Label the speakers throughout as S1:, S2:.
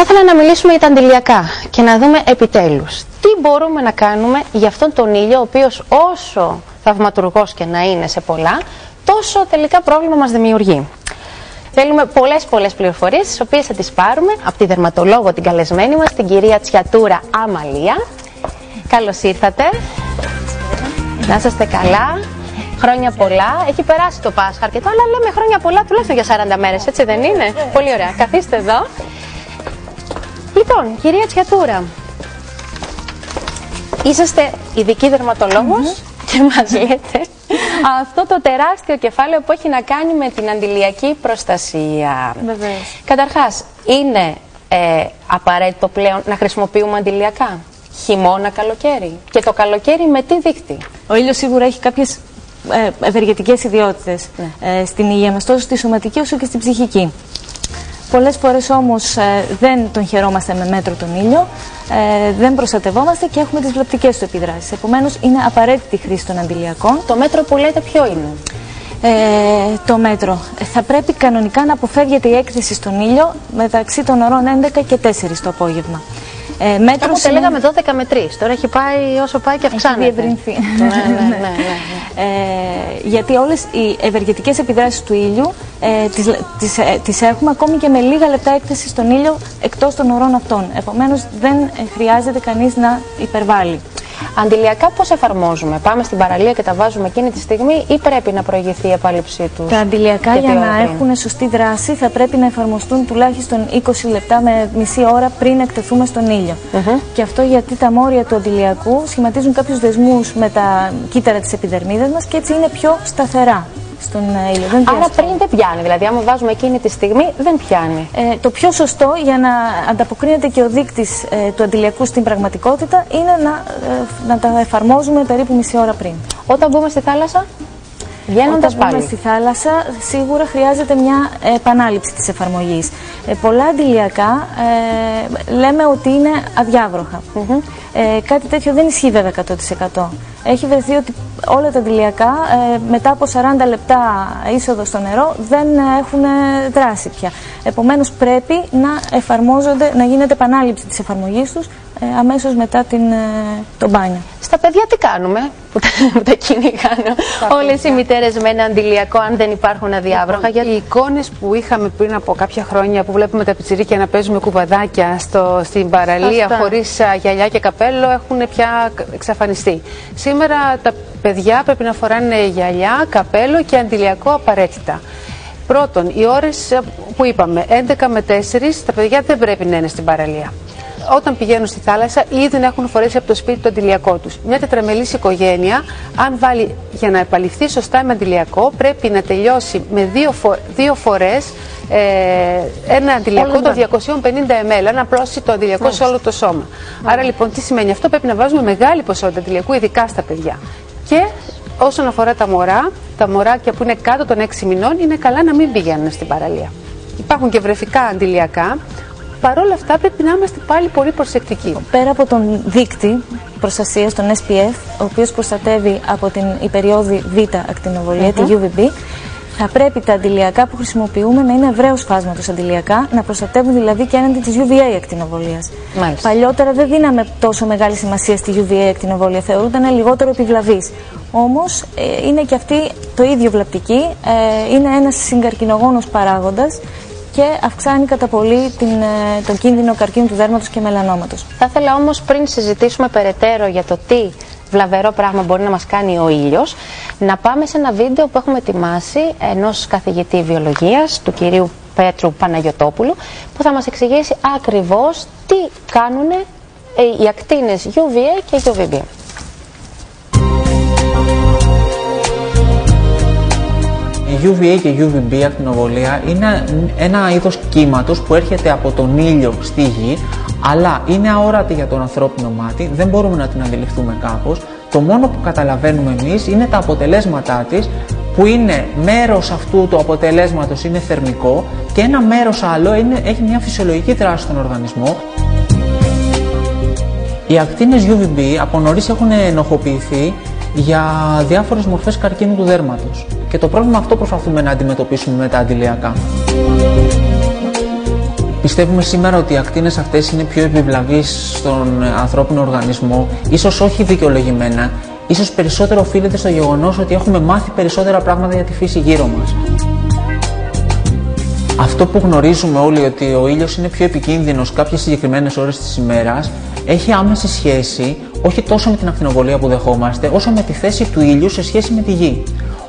S1: Θα ήθελα να μιλήσουμε για τα αντιλιακά και να δούμε επιτέλους τι μπορούμε να κάνουμε για αυτόν τον ήλιο, ο οποίος όσο θαυματουργός και να είναι σε πολλά, τόσο τελικά πρόβλημα μας δημιουργεί. Θέλουμε πολλές πληροφορίες, τις οποίες θα τις πάρουμε από τη δερματολόγο την καλεσμένη μας, την κυρία Τσιατούρα Αμαλία. Καλώς ήρθατε. Να είσαστε καλά. Χρόνια πολλά. Έχει περάσει το Πάσχα αρκετό, αλλά λέμε χρόνια πολλά τουλάχιστον για 40 μέρες, έτσι δεν είναι? Πολύ ωραία. Καθίστε εδώ. Λοιπόν, κυρία Τσιατούρα, είσαστε ειδική δερματολόγος και μας λέτε αυτό το τεράστιο κεφάλαιο που έχει να κάνει με την αντιλιακή προστασία.
S2: Βεβαίως.
S1: Καταρχάς, είναι απαραίτητο πλέον να χρησιμοποιούμε αντιλιακά χειμώνα, καλοκαίρι? Και το καλοκαίρι με τι δείκτη?
S2: Ο ήλιος σίγουρα έχει κάποιες ευεργετικές ιδιότητες στην υγεία μας, τόσο στη σωματική όσο και στην ψυχική. Πολλές φορές όμως δεν τον χαιρόμαστε με μέτρο τον ήλιο, δεν προστατευόμαστε και έχουμε τις βλαπτικές του επιδράσεις. Επομένως, είναι απαραίτητη η χρήση των αντιλιακών.
S1: Το μέτρο που λέτε ποιο είναι?
S2: Το μέτρο. Θα πρέπει κανονικά να αποφεύγεται η έκθεση στον ήλιο μεταξύ των ωρών 11 και 4 το απόγευμα.
S1: Κάποτε λέγαμε 12 με 3, τώρα έχει πάει όσο πάει και αυξάνεται.
S2: Έχει διευρυνθεί. Γιατί όλες οι ευεργετικές επιδράσεις του ήλιου τις έχουμε ακόμη και με λίγα λεπτά έκθεση στον ήλιο εκτός των ωρών αυτών. Επομένως δεν χρειάζεται κανείς να υπερβάλλει.
S1: Αντιλιακά πώς εφαρμόζουμε? Πάμε στην παραλία και τα βάζουμε εκείνη τη στιγμή ή πρέπει να προηγηθεί η επάλυψή τους?
S2: Τα αντιλιακά για να έχουν σωστή δράση θα πρέπει να εφαρμοστούν τουλάχιστον 20 λεπτά με μισή ώρα πριν εκτεθούμε στον ήλιο. Και αυτό γιατί τα μόρια του αντιλιακού σχηματίζουν κάποιους δεσμούς με τα κύτταρα της επιδερμίδας μας και έτσι είναι πιο σταθερά στον ήλιο.
S1: Άρα πριν δεν πιάνει, δηλαδή άμα βάζουμε εκείνη τη στιγμή δεν πιάνει.
S2: Το πιο σωστό για να ανταποκρίνεται και ο δείκτης του αντιλιακού στην πραγματικότητα είναι να τα εφαρμόζουμε περίπου μισή ώρα πριν.
S1: Όταν μπούμε στη θάλασσα, βγαίνοντας πάλι.
S2: Όταν μπούμε στη θάλασσα σίγουρα χρειάζεται μια επανάληψη της εφαρμογής. Πολλά αντιλιακά λέμε ότι είναι αδιάβροχα. Κάτι τέτοιο δεν ισχύει βέβαια 100%. Έχει βρεθεί ότι όλα τα αντιλιακά μετά από 40 λεπτά είσοδο στο νερό δεν έχουν δράση πια. Επομένως πρέπει να εφαρμόζονται, να γίνεται επανάληψη της εφαρμογής τους αμέσως μετά το μπάνιο.
S1: Στα παιδιά τι κάνουμε που τα κυνηγάνε όλες οι μητέρες με ένα αντιλιακό αν δεν υπάρχουν αδιάβροχα?
S3: Γιατί οι εικόνες που είχαμε πριν από κάποια χρόνια που βλέπουμε τα πιτσιρίκια να παίζουμε κουβαδάκια στην παραλία χωρίς γυαλιά και καπέλο έχουν πια εξαφανιστεί. Σήμερα τα παιδιά πρέπει να φοράνε γυαλιά, καπέλο και αντιλιακό απαραίτητα. Πρώτον, οι ώρες που είπαμε 11 με 4 τα παιδιά δεν πρέπει να είναι στην παραλία. Όταν πηγαίνουν στη θάλασσα, ήδη να έχουν φορέσει από το σπίτι το αντιλιακό τους. Μια τετραμελής οικογένεια, αν βάλει για να επαληφθεί σωστά με αντιλιακό, πρέπει να τελειώσει με δύο φορές ένα αντιλιακό το 250 ml, να απλώσει το αντιλιακό σε όλο το σώμα. Άρα λοιπόν, τι σημαίνει αυτό? Πρέπει να βάζουμε μεγάλη ποσότητα αντιλιακού, ειδικά στα παιδιά. Και όσον αφορά τα μωράκια που είναι κάτω των 6 μηνών, είναι καλά να μην πηγαίνουν στην παραλία. Υπάρχουν και βρεφικά αντιλιακά. Παρ' όλα αυτά πρέπει να είμαστε πάλι πολύ προσεκτικοί.
S2: Πέρα από τον δείκτη προστασίας, τον SPF, ο οποίος προστατεύει από την υπεριώδη β' ακτινοβολία, τη UVB, θα πρέπει τα αντιλιακά που χρησιμοποιούμε να είναι ευρέως φάσματος αντιλιακά, να προστατεύουν δηλαδή και έναντι της UVA ακτινοβολίας. Παλιότερα δεν δίναμε τόσο μεγάλη σημασία στη UVA ακτινοβολία, θεωρούνταν λιγότερο επιβλαβής. Όμως είναι και αυτή το ίδιο βλαπτική, είναι ένας συγκαρκινογόνος παράγοντας και αυξάνει κατά πολύ τον κίνδυνο καρκίνου του δέρματος και μελανόματος.
S1: Θα ήθελα όμως πριν συζητήσουμε περαιτέρω για το τι βλαβερό πράγμα μπορεί να μας κάνει ο ήλιος, να πάμε σε ένα βίντεο που έχουμε ετοιμάσει ενός καθηγητή βιολογίας, του κυρίου Πέτρου Παναγιωτόπουλου, που θα μας εξηγήσει ακριβώς τι κάνουν οι ακτίνες UVA και UVB.
S4: Η UVA και UVB ακτινοβολία είναι ένα είδος κύματος που έρχεται από τον ήλιο στη γη, αλλά είναι αόρατη για τον ανθρώπινο μάτι, δεν μπορούμε να την αντιληφθούμε κάπως. Το μόνο που καταλαβαίνουμε εμείς είναι τα αποτελέσματά της, που είναι μέρος αυτού του αποτελέσματος είναι θερμικό και ένα μέρος άλλο έχει μια φυσιολογική δράση στον οργανισμό. Οι ακτίνες UVB από νωρίς έχουν ενοχοποιηθεί για διάφορες μορφές καρκίνου του δέρματος. Και το πρόβλημα αυτό προσπαθούμε να αντιμετωπίσουμε με τα αντιλιακά. πιστεύουμε σήμερα ότι οι ακτίνες αυτές είναι πιο επιβλαβείς στον ανθρώπινο οργανισμό, ίσως όχι δικαιολογημένα, ίσως περισσότερο οφείλεται στο γεγονός ότι έχουμε μάθει περισσότερα πράγματα για τη φύση γύρω μας. Αυτό που γνωρίζουμε όλοι, ότι ο ήλιος είναι πιο επικίνδυνος κάποιες συγκεκριμένες ώρες της ημέρας, έχει άμεση σχέση όχι τόσο με την ακτινοβολία που δεχόμαστε, όσο με τη θέση του ήλιου σε σχέση με τη γη.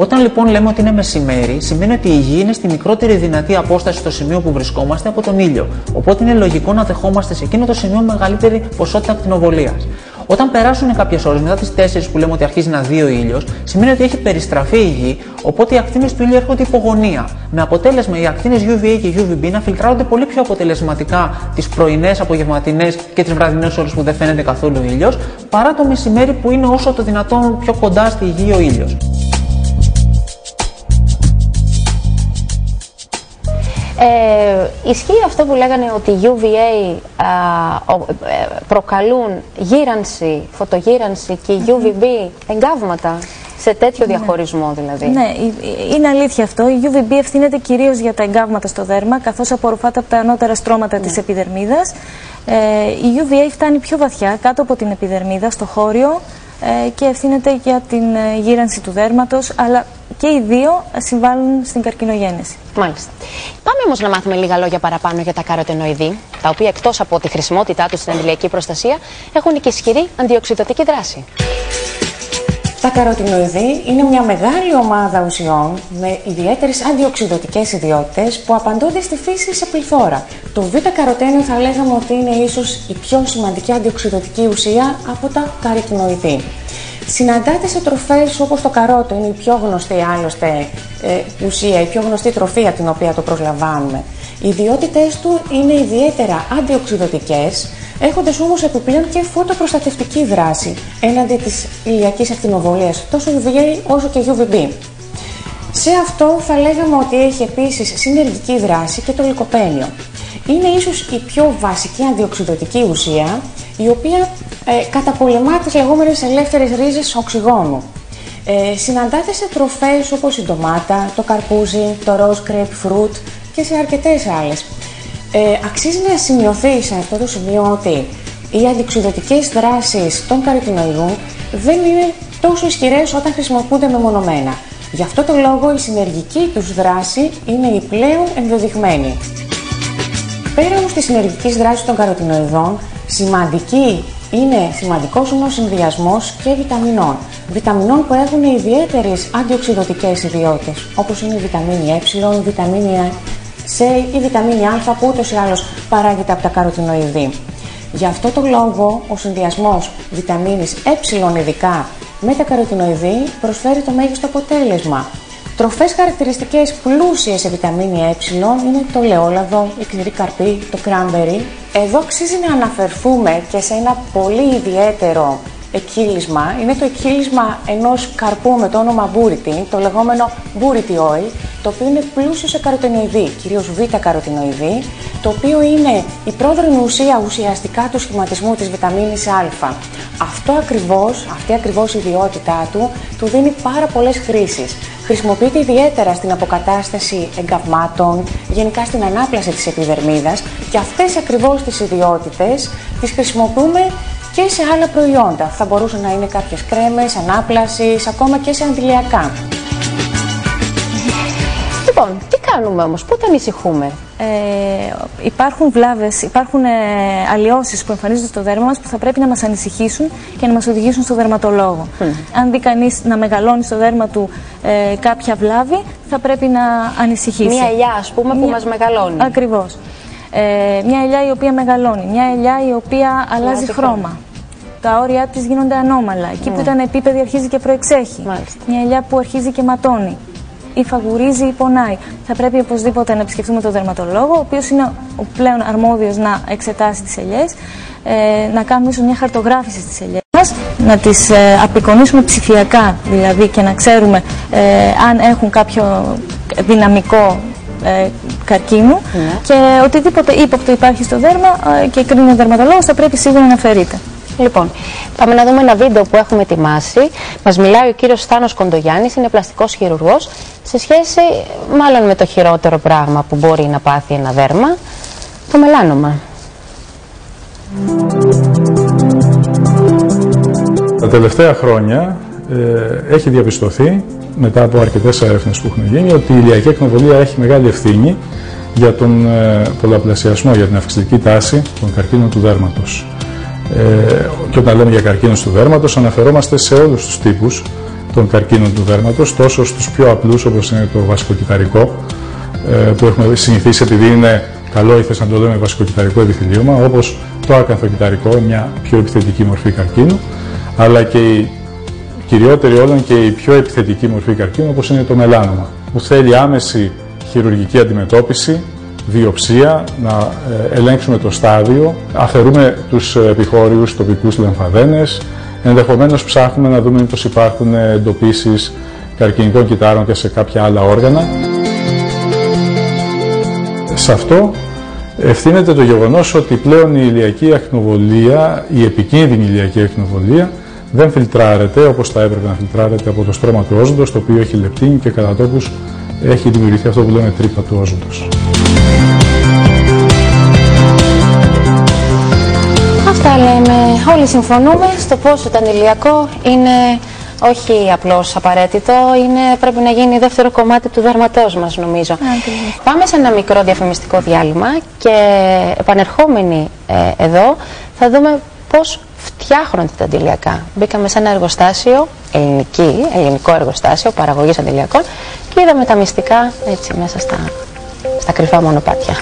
S4: Όταν λοιπόν λέμε ότι είναι μεσημέρι, σημαίνει ότι η γη είναι στη μικρότερη δυνατή απόσταση στο σημείο που βρισκόμαστε από τον ήλιο. Οπότε είναι λογικό να δεχόμαστε σε εκείνο το σημείο μεγαλύτερη ποσότητα ακτινοβολίας. Όταν περάσουν κάποιες ώρες μετά τις 4 που λέμε ότι αρχίζει να δει ο ήλιος, σημαίνει ότι έχει περιστραφεί η γη, οπότε οι ακτίνες του ήλιου έρχονται υπογωνία. Με αποτέλεσμα οι ακτίνες UVA και UVB να φιλτράρονται πολύ πιο αποτελεσματικά τις πρωινές, απογευματινές και τις βραδινές ώρες που δεν φαίνεται καθόλου ο ήλιος, παρά το μεσημέρι που είναι όσο το δυνατόν πιο κοντά στη γη ο ήλιος.
S1: Ισχύει αυτό που λέγανε ότι οι UVA προκαλούν γύρανση, φωτογύρανση και οι UVB εγκάβματα, σε τέτοιο διαχωρισμό δηλαδή?
S2: Ναι, είναι αλήθεια αυτό. Η UVB ευθύνεται κυρίως για τα εγκάβματα στο δέρμα, καθώς απορροφάται από τα ανώτερα στρώματα της επιδερμίδας. Η UVA φτάνει πιο βαθιά, κάτω από την επιδερμίδα, στο χώριο, και ευθύνεται για την γύρανση του δέρματος, αλλά και οι δύο συμβάλλουν στην καρκινογένεση.
S1: Μάλιστα. Πάμε όμως να μάθουμε λίγα λόγια παραπάνω για τα καροτενοειδή, τα οποία εκτός από τη χρησιμότητά τους στην αντιλιακή προστασία, έχουν και ισχυρή αντιοξυδωτική δράση.
S5: Τα καροτινοειδή είναι μια μεγάλη ομάδα ουσιών με ιδιαίτερες αντιοξυδωτικές ιδιότητες που απαντώνται στη φύση σε πληθώρα. Το β-καροτένιο θα λέγαμε ότι είναι ίσως η πιο σημαντική αντιοξυδωτική ουσία από τα καροτινοειδή. Συναντάται σε τροφές όπως το καρότο, είναι η πιο γνωστή άλλωστε ουσία, η πιο γνωστή τροφή από την οποία το προσλαμβάνουμε. Οι ιδιότητες του είναι ιδιαίτερα αντιοξυδωτικές, έχοντας όμως επιπλέον και φωτοπροστατευτική δράση έναντι της ηλιακής ακτινοβολίας, τόσο UVA όσο και UVB. Σε αυτό θα λέγαμε ότι έχει επίσης συνεργική δράση και το λικοπένιο. Είναι ίσως η πιο βασική αντιοξυδωτική ουσία, η οποία καταπολεμά τις λεγόμενες ελεύθερες ρίζες οξυγόνου. Συναντάται σε τροφές όπως η ντομάτα, το καρπούζι, το rose grapefruit και σε αρκετές άλλες. Αξίζει να σημειωθεί σε αυτό το σημείο ότι οι αντιοξυδωτικές δράσεις των καροτινοειδών δεν είναι τόσο ισχυρές όταν χρησιμοποιούνται μεμονωμένα. Γι' αυτό το λόγο η συνεργική τους δράση είναι η πλέον ενδεδειγμένη. Πέρα όμως της συνεργικής δράσης των καροτινοειδών, σημαντικός είναι ο συνδυασμός και βιταμινών. Βιταμινών που έχουν ιδιαίτερες αντιοξυδωτικές ιδιότητες, όπως είναι η βιταμίνη Ε, βιταμίνη C, η βιταμίνη Α που ούτως ή άλλως παράγεται από τα καροτινοειδή. Γι' αυτό το λόγο ο συνδυασμός βιταμίνης Ε ειδικά με τα καροτινοειδή προσφέρει το μέγιστο αποτέλεσμα. Τροφές χαρακτηριστικές πλούσιες σε βιταμίνη Ε είναι το ελαιόλαδο, η ξηρή καρπή, το cranberry. Εδώ αξίζει να αναφερθούμε και σε ένα πολύ ιδιαίτερο εκχύλισμα. Είναι το εκχύλισμα ενός καρπού με το όνομα μπούριτι, το λεγόμενο burity oil, το οποίο είναι πλούσιο σε καροτινοειδή, κυρίως β-καροτινοειδή, το οποίο είναι η πρόδρομη ουσία ουσιαστικά του σχηματισμού της βιταμίνης Α. Αυτή ακριβώς η ιδιότητά του δίνει πάρα πολλές χρήσεις. Χρησιμοποιείται ιδιαίτερα στην αποκατάσταση εγκαυμάτων, γενικά στην ανάπλαση της επιδερμίδας, και αυτές ακριβώς τις ιδιότητες τις χρησιμοποιούμε και σε άλλα προϊόντα. Θα μπορούσαν να είναι κάποιες κρέμες, ανάπλασης, ακόμα και σε αντιλιακά.
S1: Λοιπόν, τι κάνουμε όμως, πότε ανησυχούμε?
S2: Υπάρχουν βλάβες, υπάρχουν αλλοιώσεις που εμφανίζονται στο δέρμα μας που θα πρέπει να μας ανησυχήσουν και να μας οδηγήσουν στο δερματολόγο. Αν δει κανείς να μεγαλώνει στο δέρμα του κάποια βλάβη, θα πρέπει να ανησυχήσει.
S1: Μια ελιά, ας πούμε, που μας μεγαλώνει.
S2: Ακριβώς. Μια ελιά η οποία μεγαλώνει, μια ελιά η οποία αλλάζει χρώμα. Τα όρια της γίνονται ανώμαλα. Εκεί που ήταν επίπεδη αρχίζει και προεξέχει.
S1: Μάλιστα.
S2: Μια ελιά που αρχίζει και ματώνει ή φαγουρίζει ή πονάει. Θα πρέπει οπωσδήποτε να επισκεφτούμε τον δερματολόγο, ο οποίος είναι ο πλέον αρμόδιος να εξετάσει τις ελιές, να κάνουμε ίσως μια χαρτογράφηση στις ελιές μας, να τις απεικονίσουμε ψηφιακά δηλαδή και να ξέρουμε αν έχουν κάποιο δυναμικό καρκίνου, και οτιδήποτε ύποπτο υπάρχει στο δέρμα και κρίνει ο δερματολόγος θα πρέπει σίγουρα να αφαιρείται.
S1: Λοιπόν, πάμε να δούμε ένα βίντεο που έχουμε ετοιμάσει. Μας μιλάει ο κύριος Στάνος Κοντογιάννης, είναι πλαστικός χειρουργός, σε σχέση μάλλον με το χειρότερο πράγμα που μπορεί να πάθει ένα δέρμα, το μελάνομα.
S6: Τα τελευταία χρόνια έχει διαπιστωθεί, μετά από αρκετές έρευνες που έχουν γίνει, ότι η ηλιακή ακτινοβολία έχει μεγάλη ευθύνη για τον πολλαπλασιασμό, για την αυξητική τάση των καρκίνων του δέρματος. Και όταν λέμε για καρκίνους του δέρματος, αναφερόμαστε σε όλους τους τύπους των καρκίνων του δέρματος, τόσο στους πιο απλούς όπως είναι το βασικοκυταρικό, που έχουμε συνηθίσει επειδή είναι καλό ήθες να το λέμε βασικοκυταρικό επιθυλίωμα, όπως το ακανθοκυταρικό, μια πιο επιθετική μορφή καρκίνου, αλλά και η κυριότερη όλων και η πιο επιθετική μορφή καρκίνου, όπως είναι το μελάνομα, που θέλει άμεση χειρουργική αντιμετώπιση, βιοψία, να ελέγξουμε το στάδιο, αφαιρούμε τους επιχώριους τοπικούς λεμφαδένες, ενδεχομένως ψάχνουμε να δούμε μήπως υπάρχουν εντοπίσεις καρκινικών κυτάρων και σε κάποια άλλα όργανα. Σε αυτό ευθύνεται το γεγονός ότι πλέον η ηλιακή ακτινοβολία, η επικίνδυνη ηλιακή ακτινοβολία, δεν φιλτράρεται όπως θα έπρεπε να φιλτράρεται από το στρώμα του όζοντος, το οποίο έχει λεπτύνει και κατά τόπους έχει δημιουργηθεί αυτό που λέμε τρύπα του όζοντος.
S1: Αυτά λέμε. Όλοι συμφωνούμε στο πόσο το ηλιακό είναι όχι απλώς απαραίτητο, πρέπει να γίνει δεύτερο κομμάτι του δέρματός μας, νομίζω. Πάμε σε ένα μικρό διαφημιστικό διάλειμμα και επανερχόμενοι εδώ θα δούμε πώς φτιάχνονται τα αντιλιακά. Μπήκαμε σε ένα εργοστάσιο, ελληνικό εργοστάσιο παραγωγής αντιλιακών και είδαμε τα μυστικά έτσι μέσα στα κρυφά μονοπάτια.